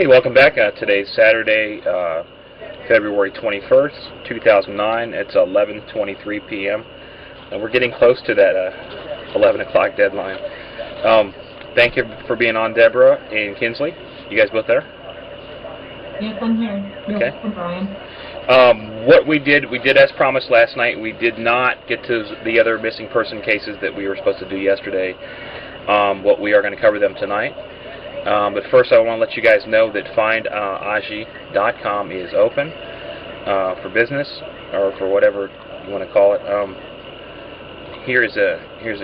Hey, welcome back. Today's Saturday, February 21st, 2009. It's 11:23 p.m. and we're getting close to that 11 o'clock deadline. Thank you for being on, Deborah and Kinsley. You guys both there? Yes, I'm here. You're okay. welcome, Brian. What we did as promised last night. We did not get to the other missing person cases that we were supposed to do yesterday. What we are going to cover them tonight. But first I want to let you guys know that findaji.com is open for business, or for whatever you want to call it. Here's a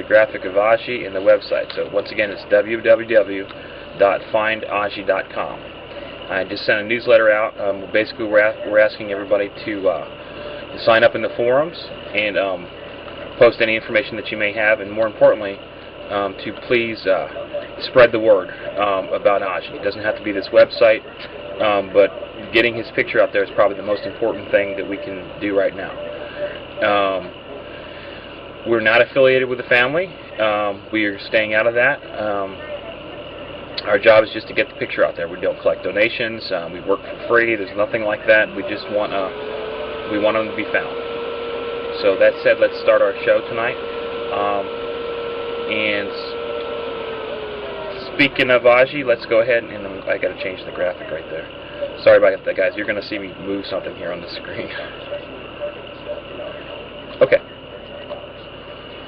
graphic of Aji and the website. So once again, it's www.findaji.com. I just sent a newsletter out. Basically, we're asking everybody to sign up in the forums and post any information that you may have, and more importantly, to please spread the word about Aji. It doesn't have to be this website, but getting his picture out there is probably the most important thing that we can do right now. We're not affiliated with the family. We are staying out of that. Our job is just to get the picture out there. We don't collect donations. We work for free. There's nothing like that. We just want we want them to be found. So that said, let's start our show tonight. And speaking of Aji, let's go ahead and I got to change the graphic right there. Sorry about that, guys. You're going to see me move something here on the screen. Okay.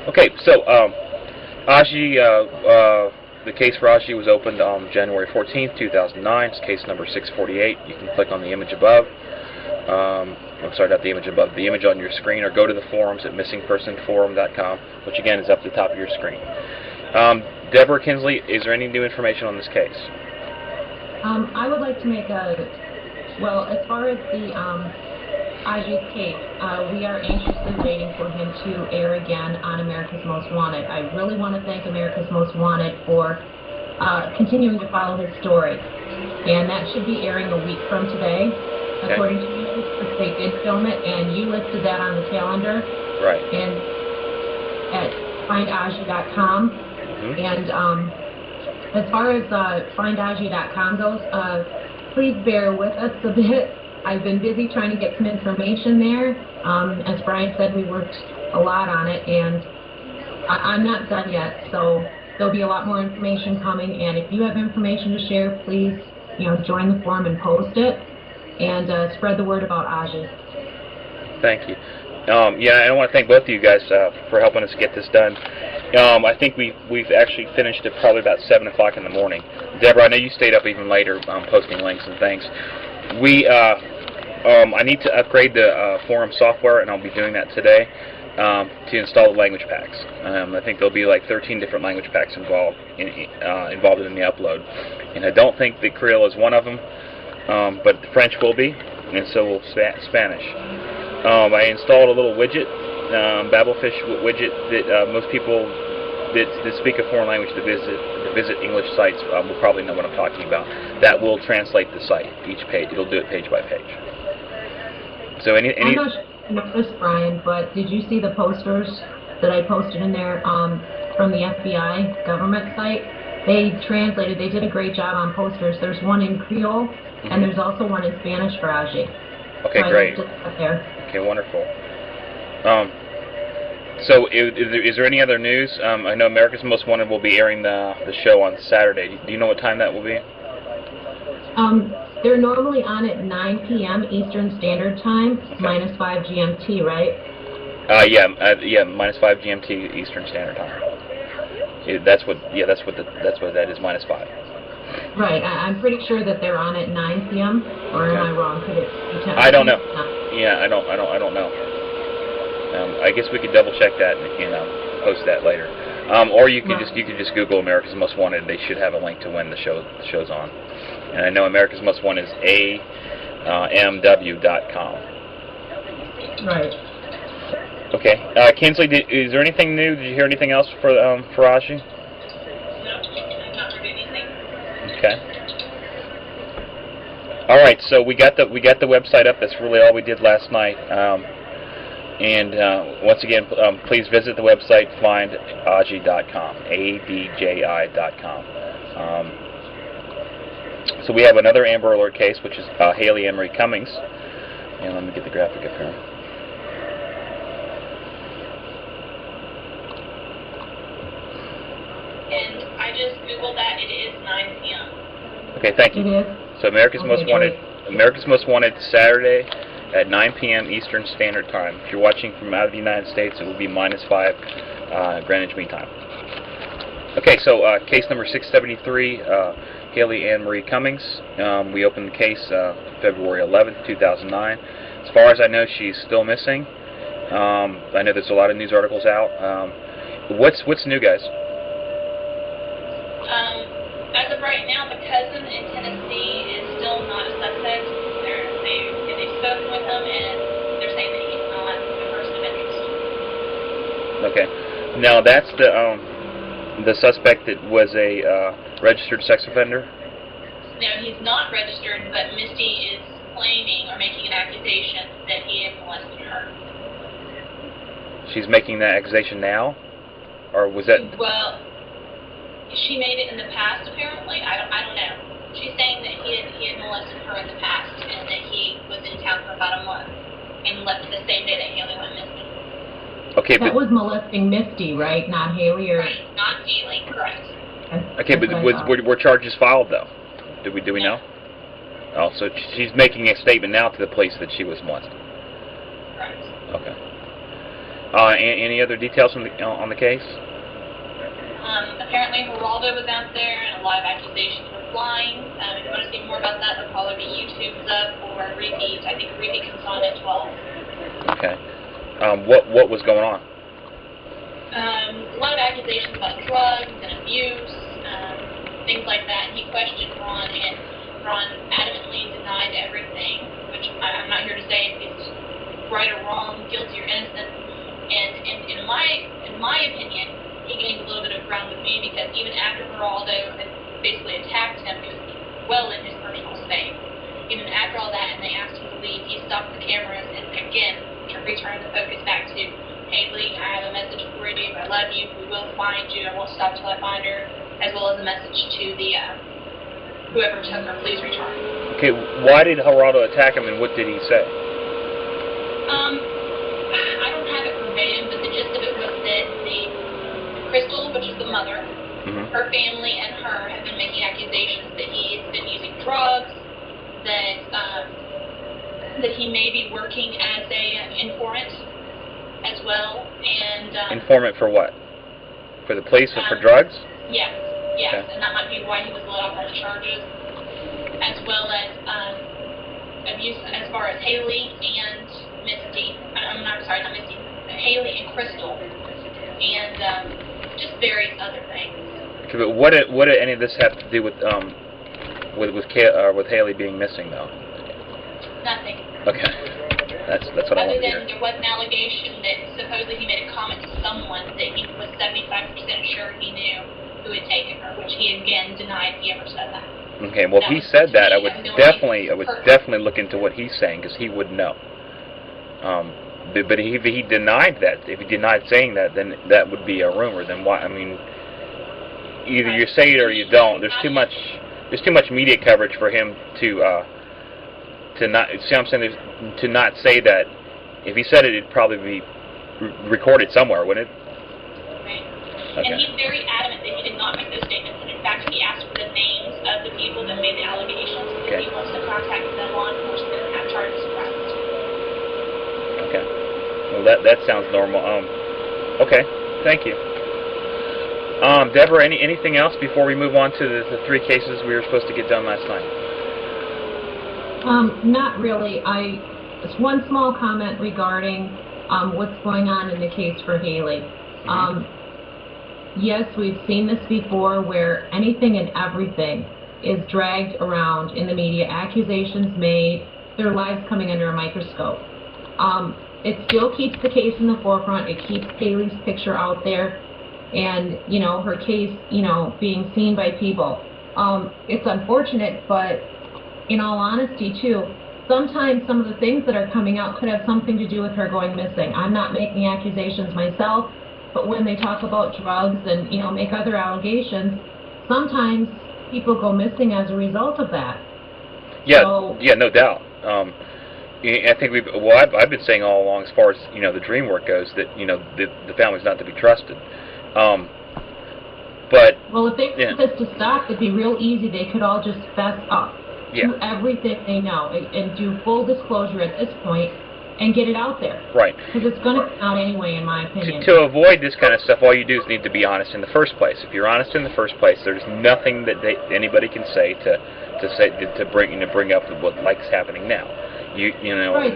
Okay. So Aji, the case for Aji was opened on January 14th, 2009. It's case number 648. You can click on the image above. I'm sorry, not the image above, the image on your screen, or go to the forums at missingpersonforum.com, which again is up at the top of your screen. Deborah, Kinsley, is there any new information on this case? I would like to make well, as far as the Aji's case, we are anxiously waiting for him to air again on America's Most Wanted. I really want to thank America's Most Wanted for continuing to follow his story. And that should be airing a week from today, according to you, because they did film it, and you listed that on the calendar. Right. And at findaji.com. And as far as findaji.com goes, please bear with us a bit. I've been busy trying to get some information there. As Brian said, we worked a lot on it, and I'm not done yet, so there'll be a lot more information coming. And if you have information to share, please, join the forum and post it, and spread the word about Aji. Thank you. Yeah, I want to thank both of you guys for helping us get this done. I think we've actually finished it probably about 7 o'clock in the morning. Deborah, I know you stayed up even later posting links and things. I need to upgrade the forum software, and I'll be doing that today to install the language packs. I think there'll be like 13 different language packs involved in the upload, and I don't think that Creole is one of them, but French will be, and so will Spanish. I installed a little widget, Babelfish widget, that most people that speak a foreign language to visit English sites will probably know what I'm talking about. That will translate the site, each page. It'll do it page by page. So I'm not sure if you noticed, Brian, but did you see the posters that I posted in there from the FBI government site? They did a great job on posters. There's one in Creole, and there's also one in Spanish for Aji. Okay, so great. There. Okay, wonderful. So is there any other news? I know America's Most Wanted will be airing the show on Saturday. Do you know what time that will be? They're normally on at 9 p.m. Eastern Standard Time, -5 GMT, right? Yeah, -5 GMT Eastern Standard Time. That's what that is, -5. Right. I'm pretty sure that they're on at 9 p.m. Or am I wrong? Could it be 10? I don't know. Yeah, I don't know. I guess we could double check that and post that later. Or you could just Google America's Most Wanted. They should have a link to when the show's on. And I know America's Most Wanted is amw.com. Right. Okay. Kinsley, is there anything new? Did you hear anything else for Aji? No, not really anything. Okay. All right. So we got the website up. That's really all we did last night. And once again, please visit the website findaji.com, adji.com. So we have another Amber Alert case, which is Haley Ann Marie Cummings. And let me get the graphic up here. And I just Googled that. It is 9 p.m. Okay, thank you. It is? So America's Most Wanted, Saturday at 9 p.m. Eastern Standard Time. If you're watching from out of the United States, it will be -5 Greenwich Mean Time. Okay, so case number 673, Haley Ann Marie Cummings. We opened the case February 11th, 2009. As far as I know, she's still missing. I know there's a lot of news articles out. What's new, guys? As of right now, the cousin in Tennessee is still not a suspect. They've spoken with him, and they're saying that he's not a person of interest. Okay. Now that's the suspect that was a registered sex offender? No, he's not registered, but Misty is claiming or making an accusation that he had molested her. She's making that accusation now? Or was that... Well, she made it in the past, apparently. I don't know. She's saying that he had molested her in the past, and that he was in town for about a month, and left the same day that Haley went missing. Okay, That was molesting Misty, right? Not Haley, or... Right, not Haley, correct. Okay, but were charges filed, though? Do we know? Oh, so she's making a statement now to the police that she was molested. Correct. Okay. Any other details on the case? Apparently Geraldo was out there, and a lot of accusations were flying. If you want to see more about that, there'll probably be YouTube's up or repeat. I think repeat comes on at 12. Okay. What was going on? A lot of accusations about drugs and abuse, things like that. And he questioned Ron, and Ron adamantly denied everything, which I'm not here to say if it's right or wrong, guilty or innocent. And in my opinion, he gained a little bit of ground with me, because even after Geraldo had basically attacked him, he was well in his personal space. Even after all that, and they asked him to leave, he stopped the cameras and again returned the focus back to, Haley, I have a message for you. I love you. We will find you. I won't stop till I find her. As well as a message to the whoever took her. Please return. Okay, why did Geraldo attack him, and what did he say? I don't have it verbatim, but the gist of it was that Crystal, which is the mother, her family and her have been making accusations that he's been using drugs, that he may be working as an informant as well, and informant for what? For the police or for drugs? Yes, okay. Okay. And that might be why he was let off on the charges, as well as abuse as far as Haley and Misty. I'm sorry, not Misty. Haley and Crystal, and just various other things. Okay, but what did any of this have to do with Haley being missing, though? Nothing. Okay, that's what I Other want to than hear. there was an allegation that supposedly he made a comment to someone that he was 75% sure he knew who had taken her, which he again denied he ever said that. Okay, well, if he said that, I would definitely look into what he's saying, because he would know. But if he denied that, if he denied saying that, then that would be a rumor. Then why? I mean, either you say it or you don't. There's too much media coverage for him to not. See what I'm saying? To not say that. If he said it, it'd probably be recorded somewhere, wouldn't it? Right. Okay. And he's very adamant that he did not make those statements. And in fact, he asked for the names of the people that made the allegations, because he wants to contact the law enforcement and have charges pressed. Okay. Well, that sounds normal. Okay. Thank you. Deborah, anything else before we move on to the three cases we were supposed to get done last night? Not really. Just one small comment regarding what's going on in the case for Haley. Yes, we've seen this before, where anything and everything is dragged around in the media, accusations made, their lives coming under a microscope. It still keeps the case in the forefront. It keeps Haley's picture out there, and her case, being seen by people. It's unfortunate, but in all honesty, too, sometimes some of the things that are coming out could have something to do with her going missing. I'm not making accusations myself, but when they talk about drugs and make other allegations, sometimes people go missing as a result of that. Yeah, So, yeah, no doubt. I think I've been saying all along, as far as the dream work goes, that the family's not to be trusted. But well, if they want this to stop, it'd be real easy. They could all just fess up to everything they know and do full disclosure at this point and get it out there. Right. Because it's going to come out anyway, in my opinion. To avoid this kind of stuff, all you do is need to be honest in the first place. If you're honest in the first place, there's nothing that anybody can say to bring up what's happening now. Right,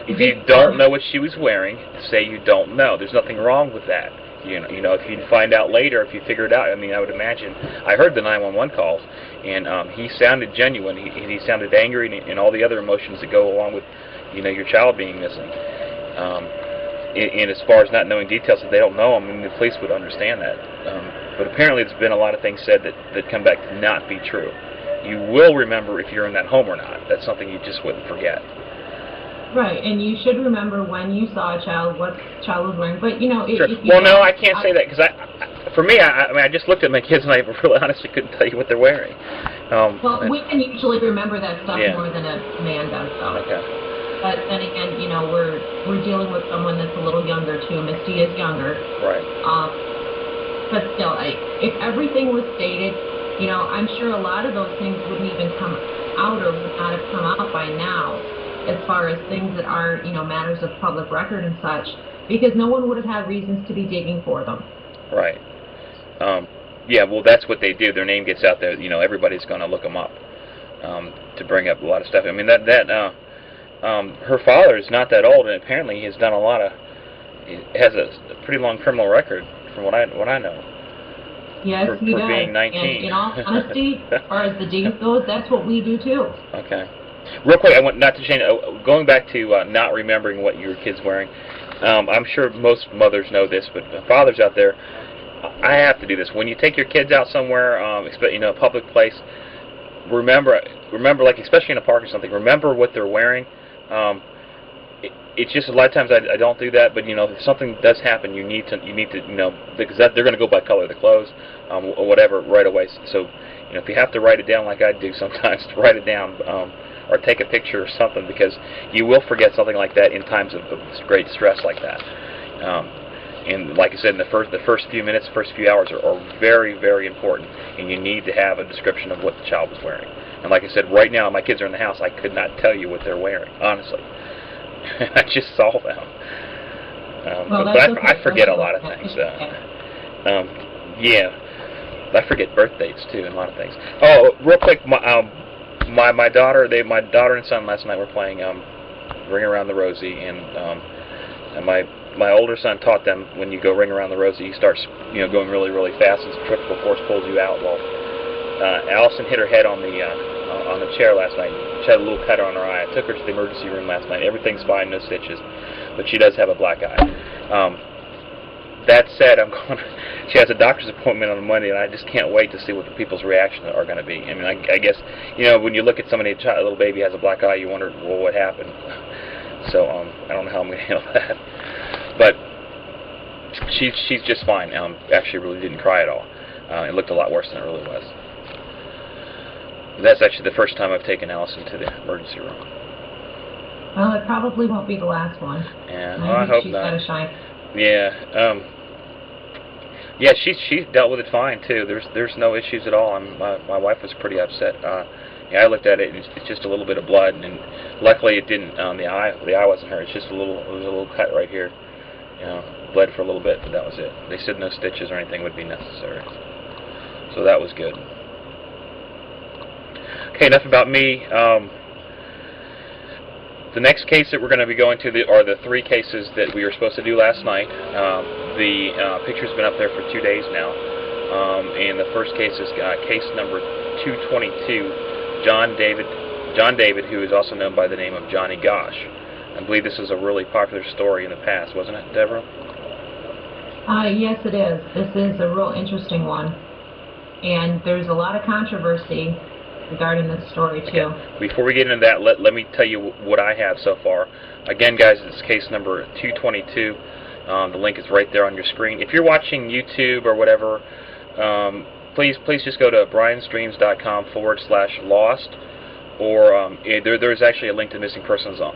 if you don't know what she was wearing, say you don't know. There's nothing wrong with that. If you find out later, if you figure it out, I mean, I would imagine. I heard the 911 calls, and he sounded genuine. He sounded angry, and all the other emotions that go along with, your child being missing. And as far as not knowing details, if they don't know, I mean, the police would understand that. But apparently, there's been a lot of things said that come back to not be true. You will remember if you're in that home or not. That's something you just wouldn't forget. Right, and you should remember when you saw a child, what the child was wearing. But Sure. Well, no, I can't say that, because for me, I just looked at my kids and I really honestly couldn't tell you what they're wearing. Well, women usually remember that stuff more than a man does, though. Okay. But then again, we're dealing with someone that's a little younger too. Misty is younger. Right. But still, if everything was stated, I'm sure a lot of those things wouldn't even come out or would not have come out by now, as far as things that are, matters of public record and such, because no one would have had reasons to be digging for them. Right. Yeah, well, that's what they do. Their name gets out there. Everybody's going to look them up to bring up a lot of stuff. I mean, her father is not that old, and apparently he has done he has a pretty long criminal record, from what I know. Yes, he does. For being 19. And in all honesty, as far as the deeds goes, that's what we do too. Okay. Real quick, I want not to change. Going back to not remembering what your kid's wearing. I'm sure most mothers know this, but fathers out there, I have to do this. When you take your kids out somewhere, a public place, remember, like especially in a park or something, remember what they're wearing. It's just a lot of times I don't do that, but if something does happen, you need to because they're going to go by color of the clothes, or whatever right away. So if you have to write it down like I do sometimes, write it down, or take a picture or something, because you will forget something like that in times of great stress like that. And like I said, in the first few minutes, first few hours are very, very important, and you need to have a description of what the child was wearing. And like I said, right now my kids are in the house. I could not tell you what they're wearing, honestly. I just saw them. But I forget a lot of things. Yeah, I forget birth dates too, and a lot of things. Oh, real quick, my daughter and son last night were playing Ring Around the Rosie, and my older son taught them when you go ring around the Rosie, you start going really, really fast, and centrifugal force pulls you out. Well, Allison hit her head on the chair last night. She had a little cut on her eye. I took her to the emergency room last night. Everything's fine, no stitches, but she does have a black eye. That said, she has a doctor's appointment on Monday, and I just can't wait to see what the people's reactions are going to be. I mean, I guess, when you look at somebody, a little baby has a black eye, you wonder, well, what happened? So, I don't know how I'm going to handle that. But she's just fine. Actually, really didn't cry at all. It looked a lot worse than it really was. That's actually the first time I've taken Allison to the emergency room. Well, it probably won't be the last one. Yeah, well, I hope she's not. Got to shine. Yeah. Yeah, she's dealt with it fine too. There's no issues at all. My wife was pretty upset. Yeah, I looked at it, and it's just a little bit of blood, and luckily it didn't. The eye wasn't hurt. It's just it was a little cut right here. Bled for a little bit, but that was it. They said no stitches or anything would be necessary. So that was good. Okay, enough about me. The next case that we're going to be going to are the three cases that we were supposed to do last night. The picture's been up there for 2 days now. And the first case is case number 222, John David, who is also known by the name of Johnny Gosh. I believe this is a really popular story in the past, wasn't it, Deborah? Yes, it is. This is a real interesting one. And there's a lot of controversy regarding this story, too. Okay. Before we get into that, let me tell you what I have so far. Again, guys, it's case number 222. The link is right there on your screen. If you're watching YouTube or whatever, please just go to brianstreams.com/lost, or there's actually a link to missing persons on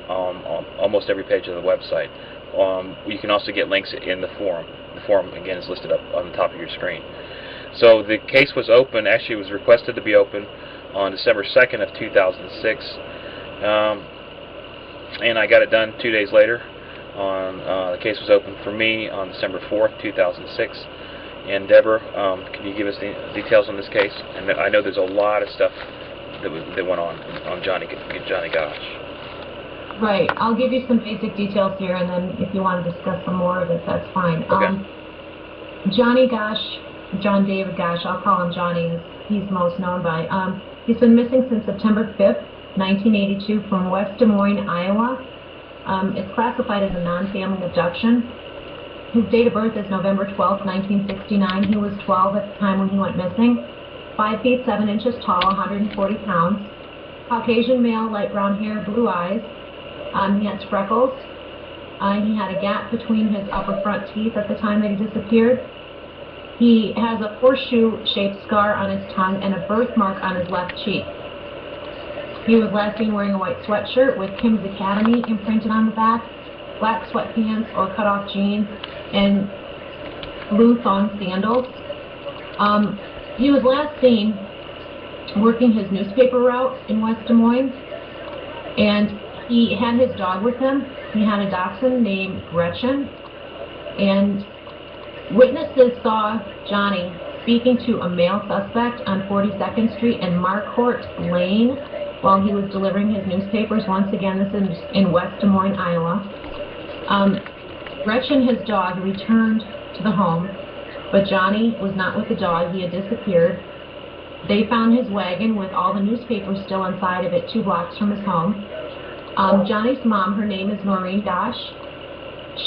almost every page of the website. You can also get links in the forum. The forum, again, is listed up on the top of your screen. So the case was open, actually it was requested to be open on December 2nd of 2006, and I got it done 2 days later. The case was open for me on December 4th, 2006. And Deborah, can you give us the details on this case? And I know there's a lot of stuff that went on Johnny Gosh. Right. I'll give you some basic details here, and then if you want to discuss some more of it, that's fine. Okay. Johnny Gosh, John David Gosh, I'll call him Johnny, as he's most known by. He's been missing since September 5th, 1982, from West Des Moines, Iowa. It's classified as a non-family abduction. His date of birth is November 12th, 1969. He was 12 at the time when he went missing. 5 feet 7 inches tall, 140 pounds. Caucasian male, light brown hair, blue eyes. He has freckles. He had a gap between his upper front teeth at the time that he disappeared. He has a horseshoe-shaped scar on his tongue and a birthmark on his left cheek. He was last seen wearing a white sweatshirt with Kim's Academy imprinted on the back, black sweatpants or cut-off jeans, and blue thong sandals. He was last seen working his newspaper route in West Des Moines, and he had his dog with him. He had a dachshund named Gretchen, and witnesses saw Johnny speaking to a male suspect on 42nd Street and Marquardt Lane while he was delivering his newspapers. Once again, this is in West Des Moines, Iowa. Gretchen, his dog, returned to the home, but Johnny was not with the dog. He had disappeared. They found his wagon with all the newspapers still inside of it 2 blocks from his home. Johnny's mom, her name is Maureen Gosh.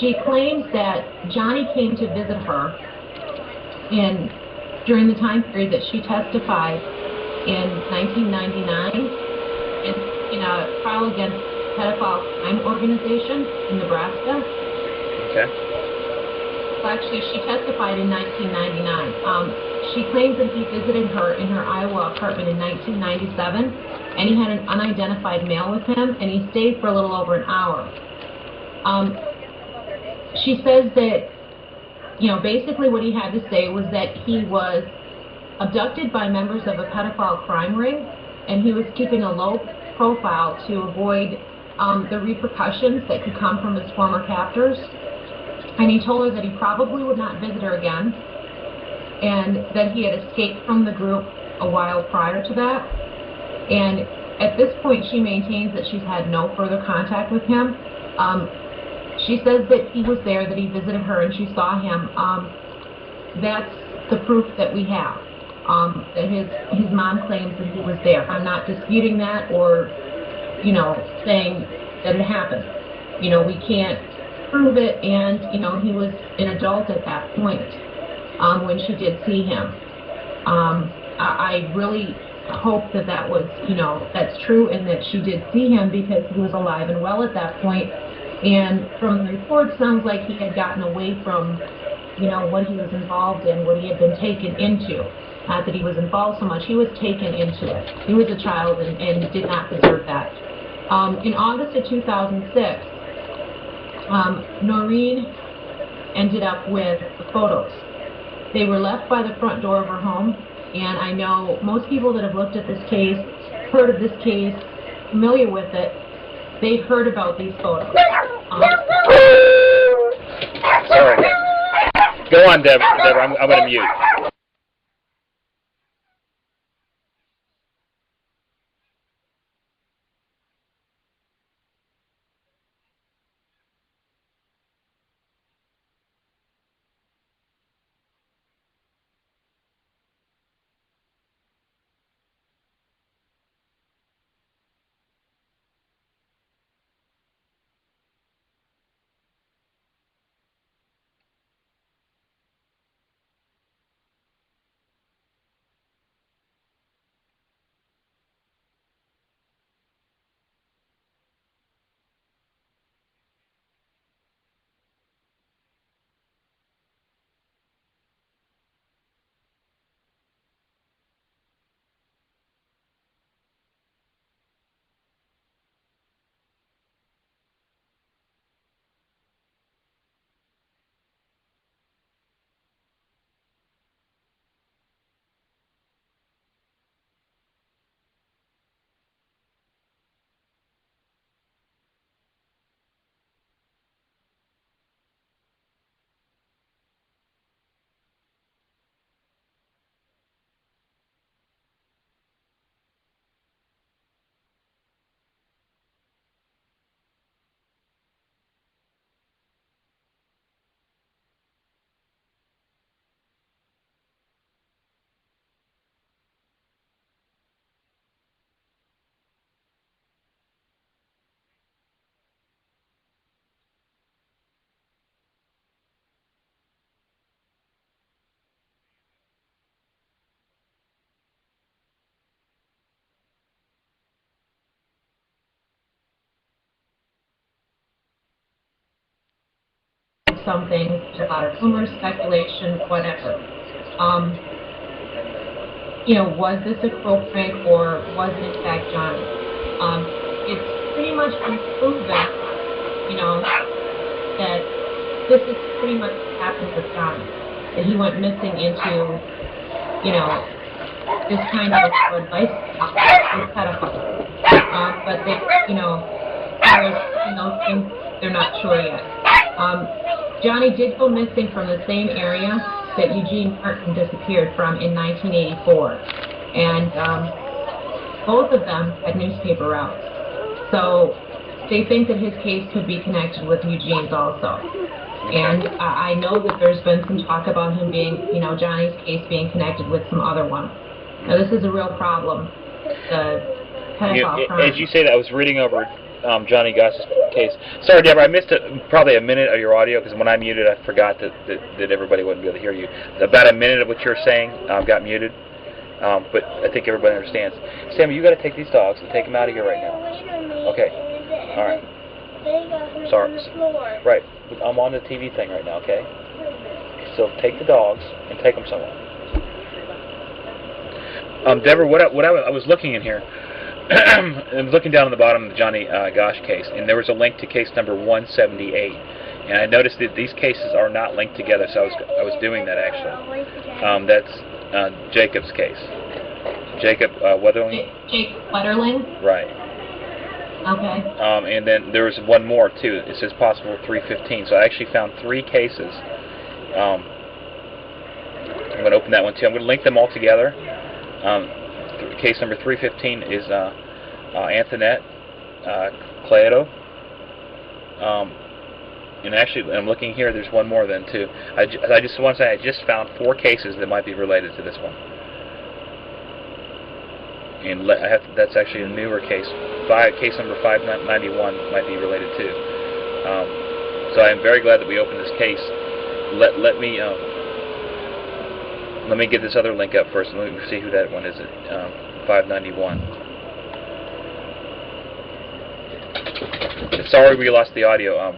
She claims that Johnny came to visit her during the time period that she testified in 1999 in a trial against pedophile crime organization in Nebraska. Okay. Well, actually, she testified in 1999. She claims that he visited her in her Iowa apartment in 1997, and he had an unidentified male with him, and he stayed for a little over an hour. She says that, basically what he had to say was that he was abducted by members of a pedophile crime ring, and he was keeping a low profile to avoid the repercussions that could come from his former captors. And he told her that he probably would not visit her again, and that he had escaped from the group a while prior to that. And at this point, she maintains that she's had no further contact with him. She says that he was there, that he visited her, and she saw him. That's the proof that we have, that his mom claims that he was there. I'm not disputing that or, saying that it happened. We can't prove it, and, he was an adult at that point when she did see him. I really hope that was, that's true and that she did see him, because he was alive and well at that point. And from the report, sounds like he had gotten away from, what he was involved in, what he had been taken into. Not that he was involved so much, he was taken into it. He was a child and did not deserve that. In August of 2006, Noreen ended up with the photos. They were left by the front door of her home, and I know most people that have looked at this case, heard of this case, familiar with it, they've heard about these photos. Sorry. Go on, Deborah. I'm going to mute. some things, a lot of rumors, speculation, whatever. You know, was this a crow prank or was it in fact Johnny? It's pretty much been proven, you know, that this is pretty much what happened with Johnny. That he went missing into, you know, this kind of advice pedophile. But they, you know, as far as those things, they're not sure yet. Johnny did go missing from the same area that Eugene Martin disappeared from in 1984. And both of them had newspaper routes. So they think that his case could be connected with Eugene's also. And I know that there's been some talk about him being, you know, Johnny's case being connected with some other one. Now this is a real problem. The pedophile crime. As you say that, I was reading over Johnny Goss's case. Sorry, Deborah, I missed probably a minute of your audio because when I muted, I forgot that everybody wouldn't be able to hear you. About a minute of what you're saying got muted, but I think everybody understands. Sammy, you got to take these dogs and take them out of here right now. Okay. All right. Sorry. Right. I'm on the TV thing right now. Okay. So take the dogs and take them somewhere. Deborah, what I was looking in here. I'm looking down on the bottom of the Johnny Gosh case, and there was a link to case number 178, and I noticed that these cases are not linked together, so I was doing that actually. That's Jacob's case. Jacob Wetherling. Jacob Wetherling. Right. Okay. And then there was one more too. It says possible 315. So I actually found 3 cases. I'm going to open that one too. I'm going to link them all together. Case number 315 is Antoinette Cleado. And actually, I'm looking here, there's one more then too. I just want to say I just found 4 cases that might be related to this one. And that's actually a newer case. Case number 591 might be related too. So I'm very glad that we opened this case. Let me get this other link up first, and let me see who that one is at 591. Sorry we lost the audio.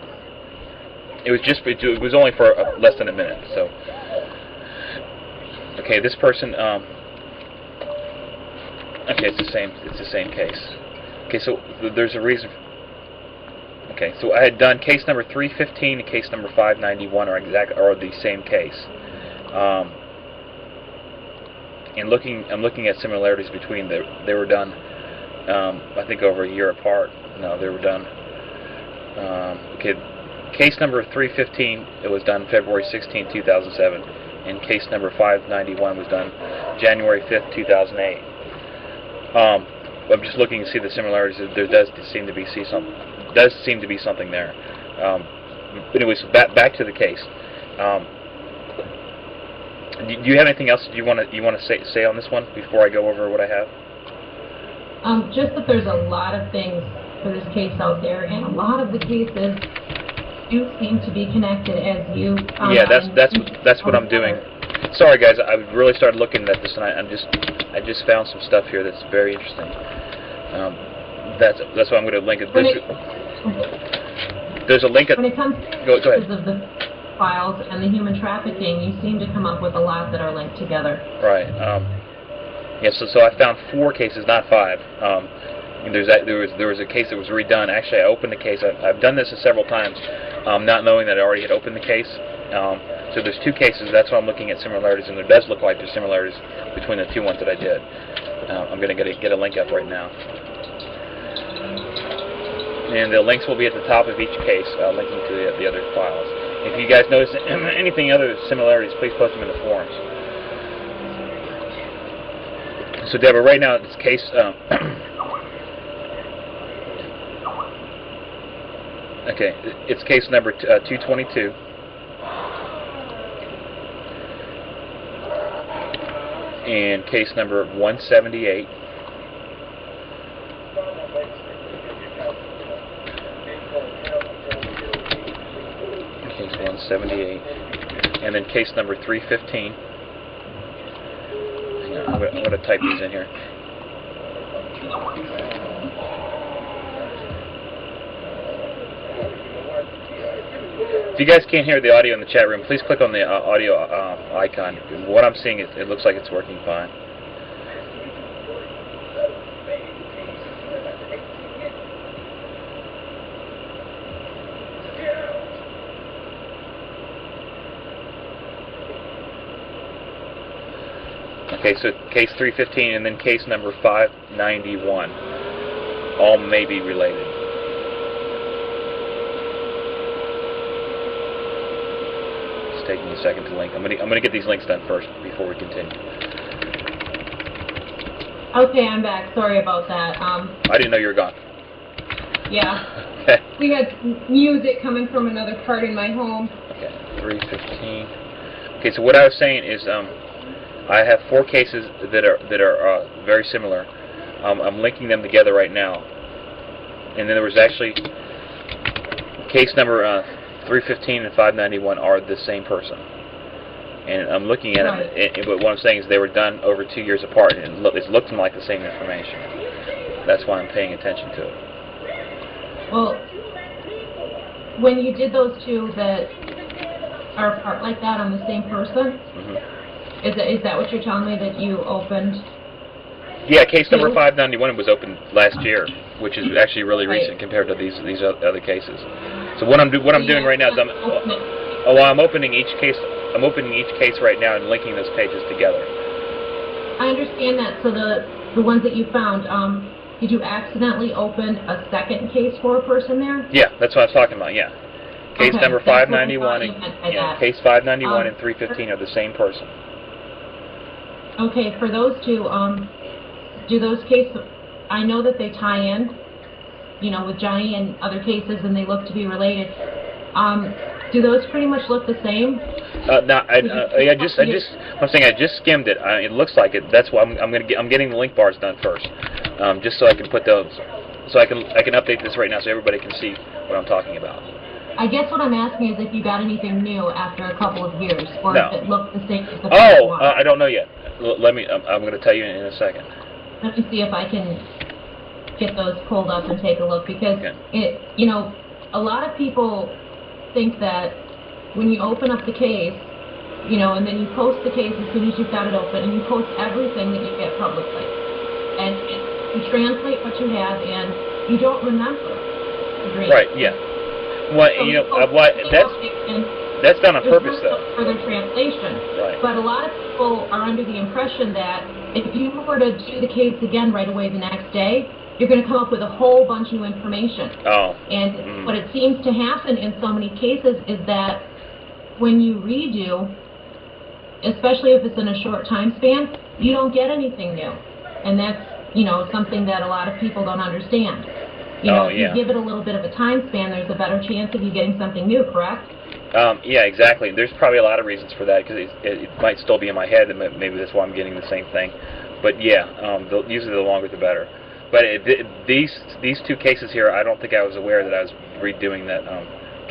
It was only for less than a minute. So, okay, this person. Okay, it's the same case. Okay, so there's a reason. Okay, so I had done case number 315 and case number 591 are the same case. And I'm looking at similarities between they were done I think over a year apart. No, they were done okay, case number 315, it was done February 16, 2007, and case number 591 was done January 5th, 2008. I'm just looking to see the similarities. There does seem to be something there. But anyways, back to the case. Do you have anything else you want to say on this one before I go over what I have? Just that there's a lot of things for this case out there, and a lot of the cases do seem to be connected, as you found out. That's what I'm doing. Sorry guys, I really started looking at this, and I just found some stuff here that's very interesting. That's why I'm going to link it. There's a link. When it comes to go ahead. of the files and the human trafficking, you seem to come up with a lot that are linked together. Right. Yes. So I found 4 cases, not 5. And there was a case that was redone. Actually, I opened the case. I've done this several times, not knowing that I already had opened the case. So there's 2 cases. That's why I'm looking at similarities, and there does look like there's similarities between the 2 ones that I did. I'm going to get a link up right now. And the links will be at the top of each case, linking to the other files. If you guys notice anything other similarities, please post them in the forums. So Deborah, right now this case, okay, it's case number 222. And case number 178. Case 178, and then case number 315. I'm going to type these in here. If you guys can't hear the audio in the chat room, please click on the audio icon. What I'm seeing, it looks like it's working fine. Okay, so case 315 and then case number 591. All may be related. It's taking a second to link. I'm gonna get these links done first before we continue. Okay, I'm back. Sorry about that. I didn't know you were gone. Yeah. Okay. We had music coming from another part in my home. Okay, 315. Okay, so what I was saying is, I have 4 cases that are very similar. I'm linking them together right now, and then there was actually case number 315 and 591 are the same person, and I'm looking at right. them. But what I'm saying is they were done over 2 years apart, and it's looking like the same information. That's why I'm paying attention to it. Well, when you did those 2 that are apart like that on the same person. Mm-hmm. Is that what you're telling me, that you opened? Yeah, case number 591 was opened last year, which is actually really recent compared to these other cases. So what I'm doing right now is I'm opening each case. I'm opening each case right now and linking those pages together. I understand that. So the ones that you found, did you accidentally open a second case for a person there? Yeah, that's what I was talking about. Yeah, case number 591 and case 591 and 315 are the same person. Okay, for those 2, do those cases, I know that they tie in, with Johnny and other cases, and they look to be related. Do those pretty much look the same? No, I'm saying I just skimmed it. It looks like it. That's why I'm getting the link bars done first, just so I can put those, so I can update this right now so everybody can see what I'm talking about. I guess what I'm asking is if you got anything new after a couple of years, or if it looked the same as the first one. I don't know yet. Let me. I'm going to tell you in a second. Let me see if I can get those pulled up and take a look, because a lot of people think that when you open up the case, and then you post the case as soon as you've got it open, and you post everything that you get publicly, and you translate what you have, and you don't remember the dream. Right. Yeah. Well, that's done on purpose, though. Further translation. Right. But a lot of people are under the impression that if you were to do the case again right away the next day, you're going to come up with a whole bunch of new information. Oh. And what it seems to happen in so many cases is that when you redo, especially if it's in a short time span, you don't get anything new. And that's, something that a lot of people don't understand. If you give it a little bit of a time span, there's a better chance of you getting something new, correct? Yeah, exactly. There's probably a lot of reasons for that, because it might still be in my head, and maybe that's why I'm getting the same thing. But yeah, usually the longer the better. But these 2 cases here, I don't think I was aware that I was redoing that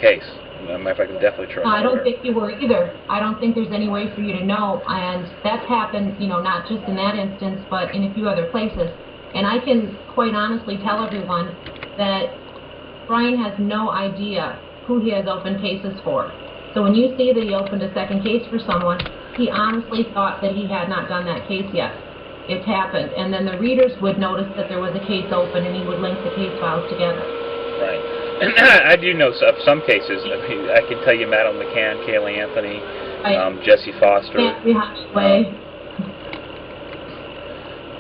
case. Matter of fact, I'm definitely sure. I don't think you were either. I don't think there's any way for you to know, and that's happened, not just in that instance, but in a few other places. And I can quite honestly tell everyone that Brian has no idea who he has opened cases for. So when you see that he opened a second case for someone, he honestly thought that he had not done that case yet. It's happened. And then the readers would notice that there was a case open, and he would link the case files together. Right. And I do know of some cases. I can tell you Madeline McCann, Kaylee Anthony, Jesse Foster.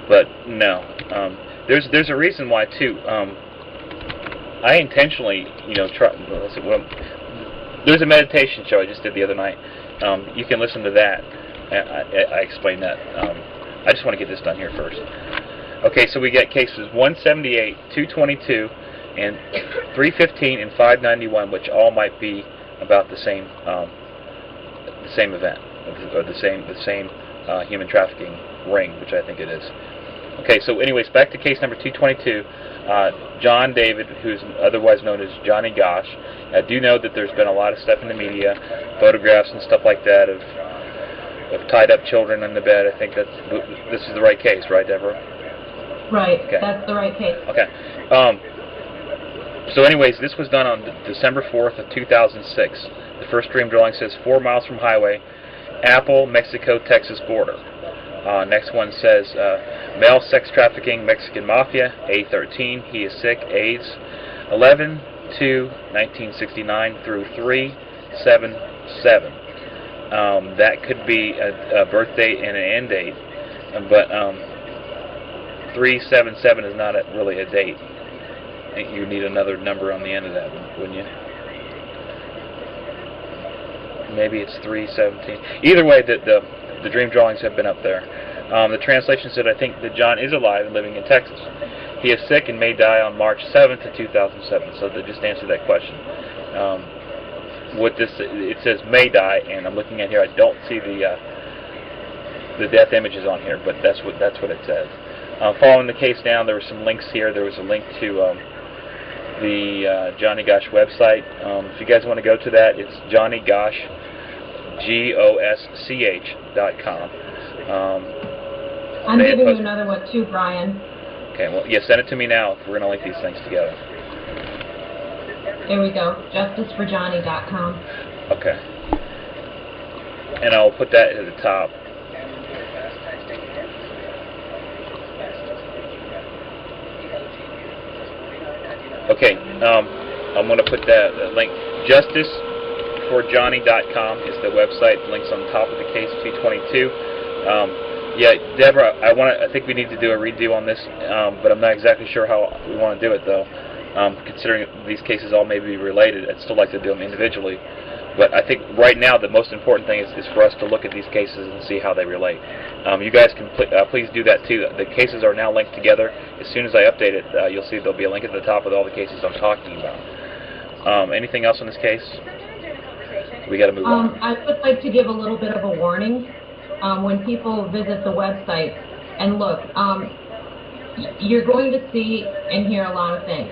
But no. There's a reason why, too. I intentionally, there's a meditation show I just did the other night. You can listen to that. I explained that. I just want to get this done here first. Okay, so we get cases 178, 222, and 315 and 591, which all might be about the same event, or the same human trafficking ring, which I think it is. Okay, so anyways, back to case number 222. John David, who's otherwise known as Johnny Gosh. I do know that there's been a lot of stuff in the media, photographs and stuff like that of tied up children in the bed. I think this is the right case, right, Deborah? Right, okay. That's the right case. Okay. So anyways, this was done on December 4th of 2006. The first dream drawing says 4 miles from highway, Apple, Mexico, Texas border. Next one says male sex trafficking, Mexican mafia, A13, he is sick, AIDS, 11/2/1969 through 3/7/7. That could be a birth date and an end date, but 3/7/7 is not really a date. You need another number on the end of that, wouldn't you? Maybe it's 3/17. Either way, the dream drawings have been up there. The translation said, I think that John is alive and living in Texas. He is sick and may die on March 7th of 2007. So to just answer that question. It says may die, and I'm looking at here. I don't see the death images on here, but that's what it says. Following the case down, there were some links here. There was a link to the Johnny Gosch website. If you guys want to go to that, it's Johnny Gosch, GOSCH.com. I'm giving you another one too, Brian. Okay, well, yeah, send it to me now. We're going to link these things together. There we go, justiceforjohnny.com. Okay. And I'll put that at the top. Okay, I'm going to put that link. JusticeForJohnny.com is the website. The link's on the top of the case 222. Yeah, Deborah, I think we need to do a redo on this, but I'm not exactly sure how we want to do it, though. Considering these cases all may be related, I'd still like to do them individually. But I think right now the most important thing is for us to look at these cases and see how they relate. You guys can please do that too. The cases are now linked together. As soon as I update it, you'll see there'll be a link at the top with all the cases I'm talking about. Anything else on this case? We got to move on. I would like to give a little bit of a warning. When people visit the website and look, you're going to see and hear a lot of things.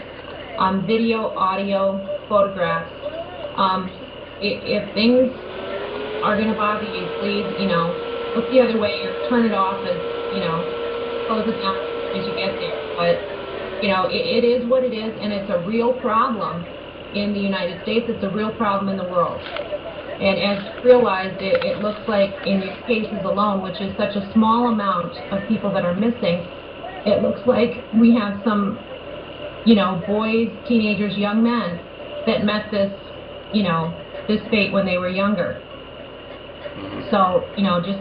Video, audio, photographs. If things are going to bother you, please, look the other way or turn it off as, close it down as you get there. But, it is what it is, and it's a real problem in the United States. It's a real problem in the world. And as realized, it looks like in your cases alone, which is such a small amount of people that are missing, it looks like we have some, boys, teenagers, young men that met this, this fate when they were younger. So, just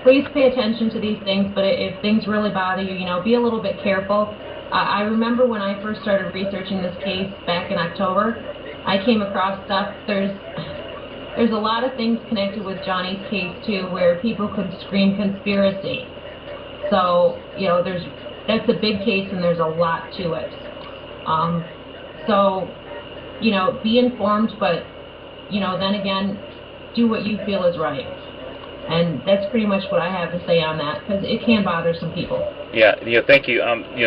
please pay attention to these things, but if things really bother you, be a little bit careful. I remember when I first started researching this case back in October, I came across stuff. There's a lot of things connected with Johnny's case, too, where people could scream conspiracy. So, that's a big case and there's a lot to it. So, be informed, but, then again, do what you feel is right. And that's pretty much what I have to say on that, because it can bother some people. Yeah, thank you.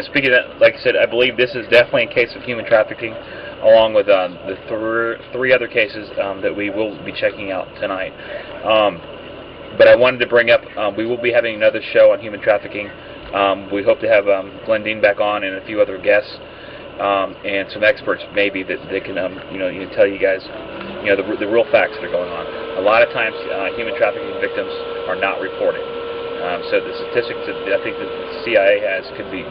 Speaking of that, like I said, I believe this is definitely a case of human trafficking, along with the three other cases that we will be checking out tonight. But I wanted to bring up, we will be having another show on human trafficking. We hope to have Glendine back on and a few other guests, and some experts maybe that can, tell you guys, the real facts that are going on. A lot of times, human trafficking victims are not reported. So the statistics that I think that the CIA has could be,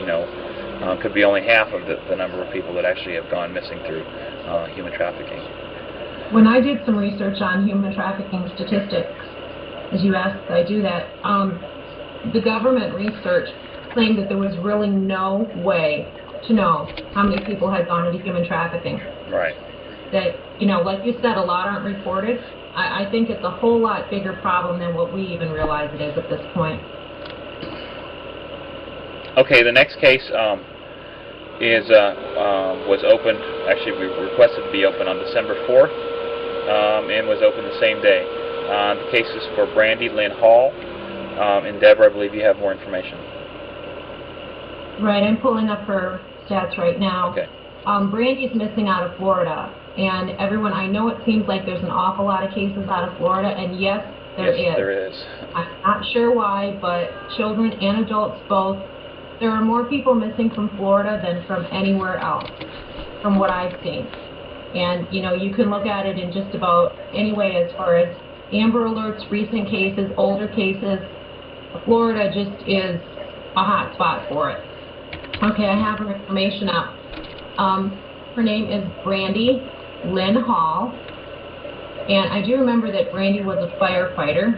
could be only half of the number of people that actually have gone missing through human trafficking. When I did some research on human trafficking statistics, as you asked, I do that. The government research claimed that there was really no way to know how many people had gone into human trafficking. Right. That, like you said, a lot aren't reported. I think it's a whole lot bigger problem than what we even realize it is at this point. Okay, the next case was opened, actually we requested to be open on December 4th, and was opened the same day. The case is for Brandy Lynn Hall, and Deborah, I believe you have more information. Right, I'm pulling up her stats right now. Okay. Brandy's missing out of Florida, and everyone, I know it seems like there's an awful lot of cases out of Florida, and yes, there is. I'm not sure why, but children and adults both, there are more people missing from Florida than from anywhere else. from what I've seen. And, you know, you can look at it in just about any way as far as Amber Alerts, recent cases, older cases. Florida just is a hot spot for it. Okay, I have her information up. Her name is Brandy Lynn Hall. And I do remember that Brandy was a firefighter.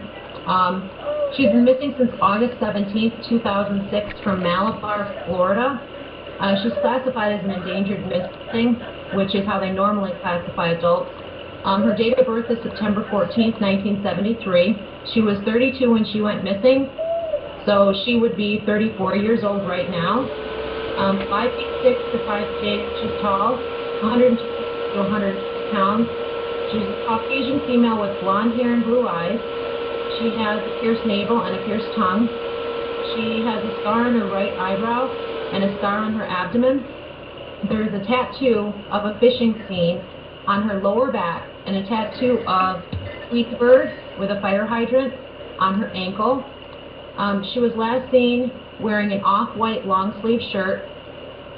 She's been missing since August 17th, 2006 from Malabar, Florida. She's classified as an endangered missing, which is how they normally classify adults. Her date of birth is September 14th, 1973. She was 32 when she went missing, so she would be 34 years old right now. 5 feet 6 to 5 feet. She's tall, 120 to 100 pounds. She's a Caucasian female with blonde hair and blue eyes. She has a pierced navel and a pierced tongue. She has a scar on her right eyebrow and a scar on her abdomen. There is a tattoo of a fishing scene on her lower back and a tattoo of Tweet Bird with a fire hydrant on her ankle. She was last seen wearing an off-white long-sleeve shirt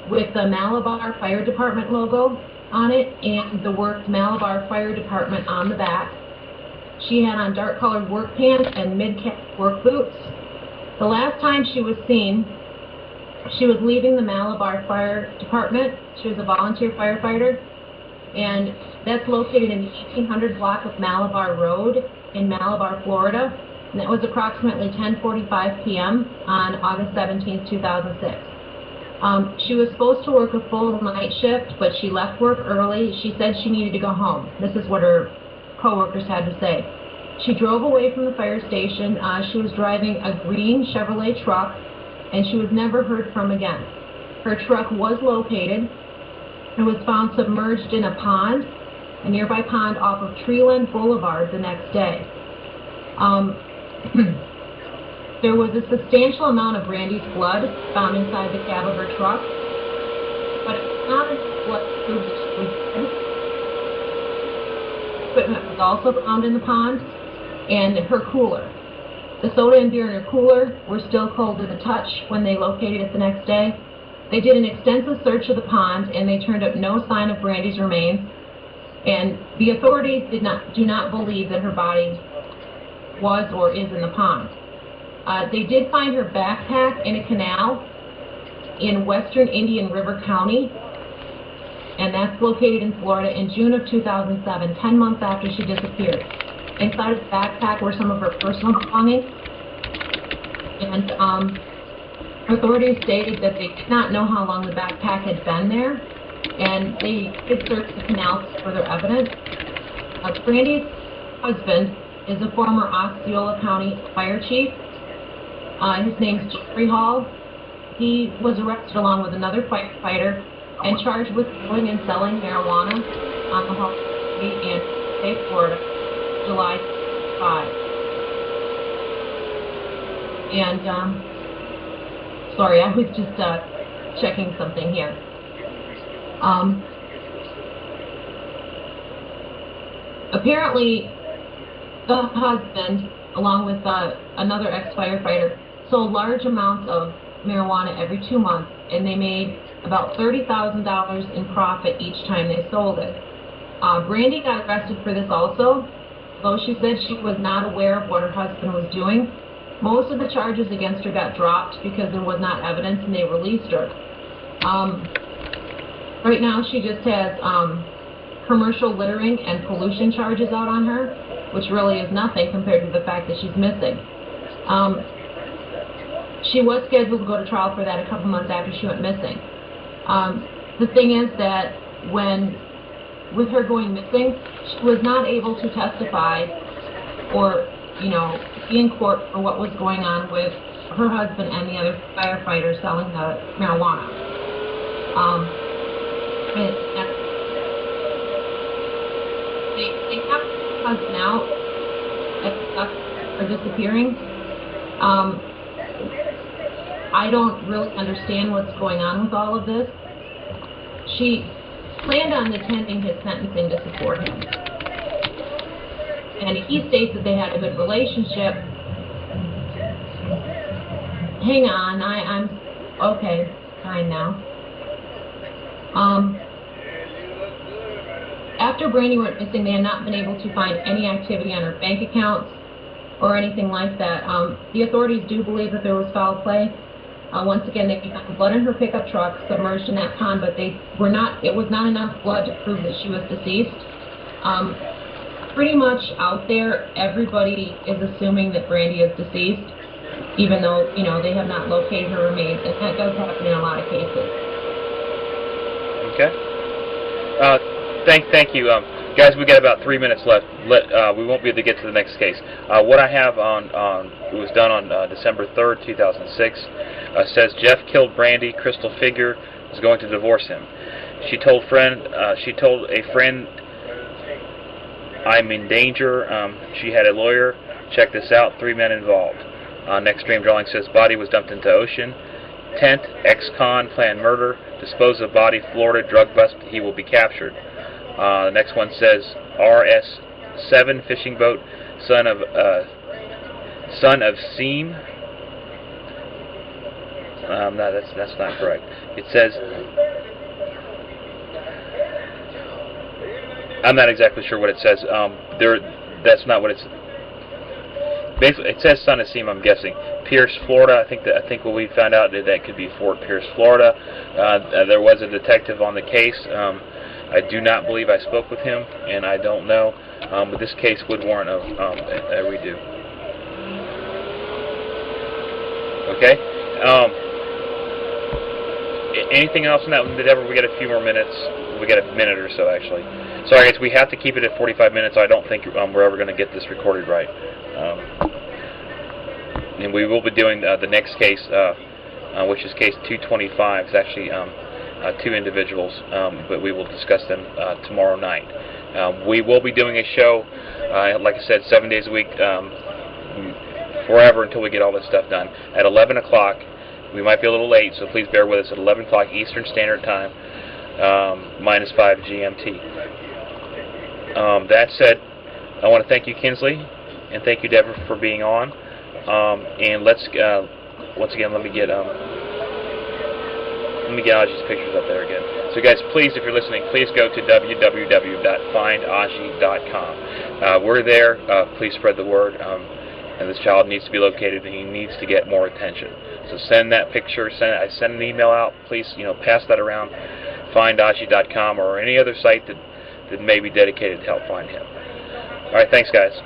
with the Malabar Fire Department logo on it and the words Malabar Fire Department on the back. She had on dark-colored work pants and mid-calf work boots. The last time she was seen, she was leaving the Malabar Fire Department. She was a volunteer firefighter, and that's located in the 1800 block of Malabar Road in Malabar, Florida. And that was approximately 10:45 p.m. on August 17, 2006. She was supposed to work a full night shift, but she left work early. She said she needed to go home. This is what her co-workers had to say. She drove away from the fire station. She was driving a green Chevrolet truck, and she was never heard from again. Her truck was located. It was found submerged in a pond, a nearby pond off of Treeland Boulevard the next day. There was a substantial amount of Brandy's blood found inside the cab of her truck, but it was not enough blood to prove that she was dead. Equipment was also found in the pond, and her cooler. The soda and beer in her cooler were still cold to the touch when they located it the next day. They did an extensive search of the pond, and they turned up no sign of Brandy's remains. And the authorities do not believe that her body was or is in the pond. They did find her backpack in a canal in western Indian River County, and that's located in Florida in June of 2007, 10 months after she disappeared. Inside of the backpack were some of her personal belongings, and authorities stated that they did not know how long the backpack had been there, and they did search the canal for further evidence. Brandy's husband is a former Osceola County fire chief. His name's Jeffrey Hall. He was arrested along with another firefighter and charged with growing and selling marijuana on the Hall in State, Florida, July 5. And, sorry, I was just checking something here. Apparently, the husband, along with another ex-firefighter, sold large amounts of marijuana every 2 months, and they made about $30,000 in profit each time they sold it. Brandy got arrested for this also, though she said she was not aware of what her husband was doing. Most of the charges against her got dropped because there was not evidence, and they released her. Right now she just has commercial littering and pollution charges out on her, which really is nothing compared to the fact that she's missing. She was scheduled to go to trial for that a couple months after she went missing. The thing is that with her going missing, she was not able to testify or, be in court for what was going on with her husband and the other firefighter selling the marijuana. They have her husband out for disappearing. I don't really understand what's going on with all of this. She planned on attending his sentencing to support him. And he states that they had a good relationship. Hang on, I'm okay, fine now. after Brandy went missing, they had not been able to find any activity on her bank accounts or anything like that. The authorities do believe that there was foul play. Once again, they found blood in her pickup truck submerged in that pond, but it was not enough blood to prove that she was deceased. Pretty much out there, everybody is assuming that Brandy is deceased, even though, you know, they have not located her remains, and that does happen in a lot of cases. Okay. Thank you. Guys, we got about 3 minutes left. We won't be able to get to the next case. What I have it was done on December 3rd, 2006, says Jeff killed Brandy. Crystal Figure is going to divorce him. She told a friend, I'm in danger. She had a lawyer. Check this out. 3 men involved. Next dream drawing says body was dumped into ocean. Tent, ex-con, planned murder. Dispose of body, Florida, drug bust. He will be captured. The next one says RS-7 fishing boat, son of Seam. No, that's not correct. It says, I'm not exactly sure what it says. That's not what it's. Basically, it says son of Seam. I'm guessing Pierce, Florida. I think what we found out that could be Fort Pierce, Florida. There was a detective on the case. I do not believe I spoke with him, and I don't know, but this case would warrant a redo. Okay? Anything else on that? Deborah, we got a few more minutes. We got a minute or so, actually. Sorry, guys, we have to keep it at 45 minutes. I don't think we're ever going to get this recorded right. And we will be doing the next case, which is case 225. It's actually 2 individuals, but we will discuss them tomorrow night. We will be doing a show, like I said, 7 days a week, forever until we get all this stuff done. At 11 o'clock, we might be a little late, so please bear with us. At 11 o'clock Eastern Standard Time, -5 GMT. That said, I want to thank you, Kinsley, and thank you, Deborah, for being on. And let's once again, let me get Aji's pictures up there again. So guys, please, if you're listening, please go to www.findaji.com. We're there. Please spread the word. And this child needs to be located, and he needs to get more attention. So send that picture. Send an email out. Please, pass that around. Findaji.com or any other site that may be dedicated to help find him. All right, thanks, guys.